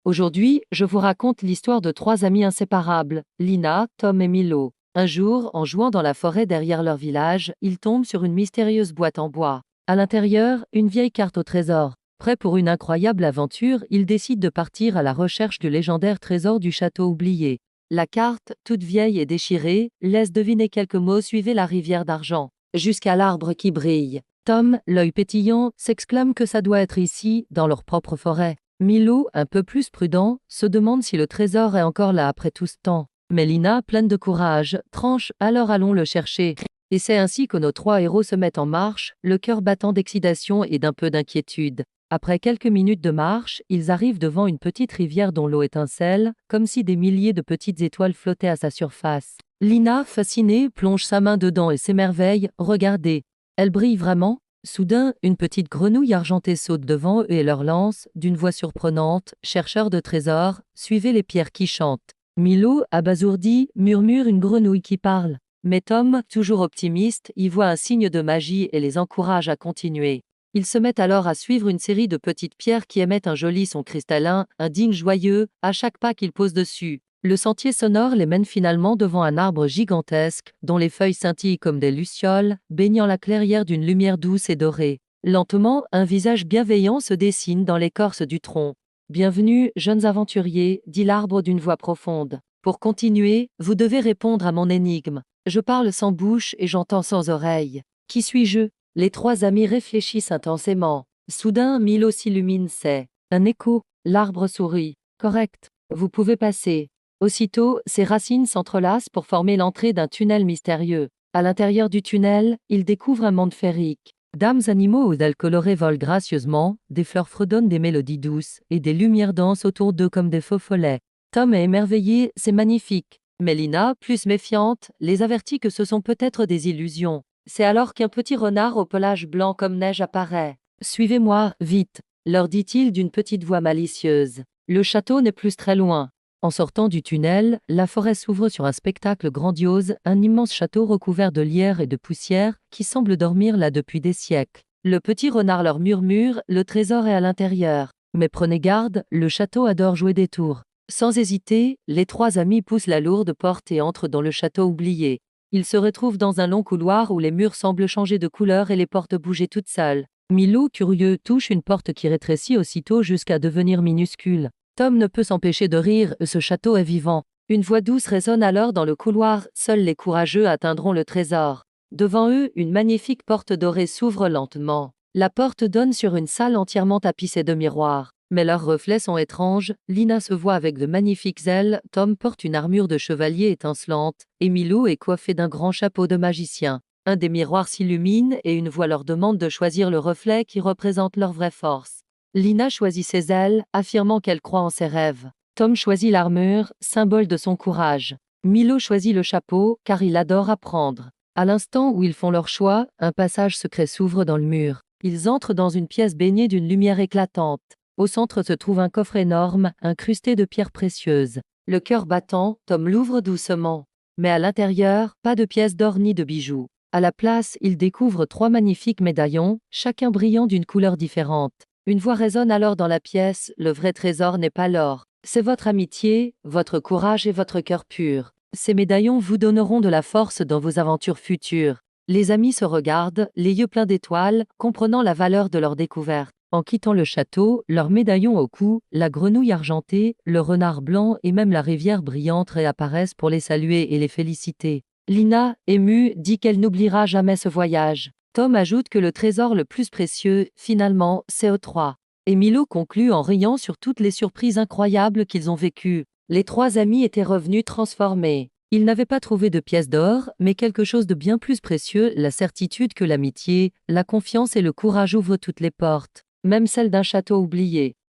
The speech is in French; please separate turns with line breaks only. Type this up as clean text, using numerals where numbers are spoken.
Aujourd'hui, je vous raconte l'histoire de trois amis inséparables, Lina, Tom et Milo. Un jour, en jouant dans la forêt derrière leur village, ils tombent sur une mystérieuse boîte en bois. À l'intérieur, une vieille carte au trésor. Prêts pour une incroyable aventure, ils décident de partir à la recherche du légendaire trésor du château oublié. La carte, toute vieille et déchirée, laisse deviner quelques mots: suivez la rivière d'argent, jusqu'à l'arbre qui brille. Tom, l'œil pétillant, s'exclame que ça doit être ici, dans leur propre forêt. Milo, un peu plus prudent, se demande si le trésor est encore là après tout ce temps. Mais Lina, pleine de courage, tranche: alors allons le chercher. Et c'est ainsi que nos trois héros se mettent en marche, le cœur battant d'excitation et d'un peu d'inquiétude. Après quelques minutes de marche, ils arrivent devant une petite rivière dont l'eau étincelle, comme si des milliers de petites étoiles flottaient à sa surface. Lina, fascinée, plonge sa main dedans et s'émerveille: regardez, elle brille vraiment. Soudain, une petite grenouille argentée saute devant eux et leur lance, d'une voix surprenante: chercheurs de trésors, suivez les pierres qui chantent. Milo, abasourdi, murmure: une grenouille qui parle. Mais Tom, toujours optimiste, y voit un signe de magie et les encourage à continuer. Ils se mettent alors à suivre une série de petites pierres qui émettent un joli son cristallin, un ding joyeux, à chaque pas qu'ils posent dessus. Le sentier sonore les mène finalement devant un arbre gigantesque, dont les feuilles scintillent comme des lucioles, baignant la clairière d'une lumière douce et dorée. Lentement, un visage bienveillant se dessine dans l'écorce du tronc. Bienvenue, jeunes aventuriers, dit l'arbre d'une voix profonde. Pour continuer, vous devez répondre à mon énigme. Je parle sans bouche et j'entends sans oreille. Qui suis-je? Les trois amis réfléchissent intensément. Soudain, Milo s'illumine: c'est un écho. L'arbre sourit. Correct. Vous pouvez passer. Aussitôt, ses racines s'entrelacent pour former l'entrée d'un tunnel mystérieux. À l'intérieur du tunnel, il découvre un monde féerique. Dames, animaux aux ailes colorées volent gracieusement, des fleurs fredonnent des mélodies douces, et des lumières dansent autour d'eux comme des faux follets. Tom est émerveillé: c'est magnifique. Mais Lina, plus méfiante, les avertit que ce sont peut-être des illusions. C'est alors qu'un petit renard au pelage blanc comme neige apparaît. Suivez-moi, vite, leur dit-il d'une petite voix malicieuse. Le château n'est plus très loin. En sortant du tunnel, la forêt s'ouvre sur un spectacle grandiose, un immense château recouvert de lierre et de poussière, qui semble dormir là depuis des siècles. Le petit renard leur murmure: le trésor est à l'intérieur. Mais prenez garde, le château adore jouer des tours. Sans hésiter, les trois amis poussent la lourde porte et entrent dans le château oublié. Ils se retrouvent dans un long couloir où les murs semblent changer de couleur et les portes bouger toutes seules. Milo, curieux, touche une porte qui rétrécit aussitôt jusqu'à devenir minuscule. Tom ne peut s'empêcher de rire: ce château est vivant. Une voix douce résonne alors dans le couloir: seuls les courageux atteindront le trésor. Devant eux, une magnifique porte dorée s'ouvre lentement. La porte donne sur une salle entièrement tapissée de miroirs. Mais leurs reflets sont étranges. Lina se voit avec de magnifiques ailes, Tom porte une armure de chevalier étincelante, et Milo est coiffé d'un grand chapeau de magicien. Un des miroirs s'illumine et une voix leur demande de choisir le reflet qui représente leur vraie force. Lina choisit ses ailes, affirmant qu'elle croit en ses rêves. Tom choisit l'armure, symbole de son courage. Milo choisit le chapeau, car il adore apprendre. À l'instant où ils font leur choix, un passage secret s'ouvre dans le mur. Ils entrent dans une pièce baignée d'une lumière éclatante. Au centre se trouve un coffre énorme, incrusté de pierres précieuses. Le cœur battant, Tom l'ouvre doucement. Mais à l'intérieur, pas de pièces d'or ni de bijoux. À la place, il découvre trois magnifiques médaillons, chacun brillant d'une couleur différente. Une voix résonne alors dans la pièce: le vrai trésor n'est pas l'or, c'est votre amitié, votre courage et votre cœur pur. Ces médaillons vous donneront de la force dans vos aventures futures. Les amis se regardent, les yeux pleins d'étoiles, comprenant la valeur de leur découverte. En quittant le château, leurs médaillons au cou, la grenouille argentée, le renard blanc et même la rivière brillante réapparaissent pour les saluer et les féliciter. Lina, émue, dit qu'elle n'oubliera jamais ce voyage. Tom ajoute que le trésor le plus précieux, finalement, c'est eux trois. Et Milo conclut en riant sur toutes les surprises incroyables qu'ils ont vécues. Les trois amis étaient revenus transformés. Ils n'avaient pas trouvé de pièces d'or, mais quelque chose de bien plus précieux: la certitude que l'amitié, la confiance et le courage ouvrent toutes les portes, même celles d'un château oublié.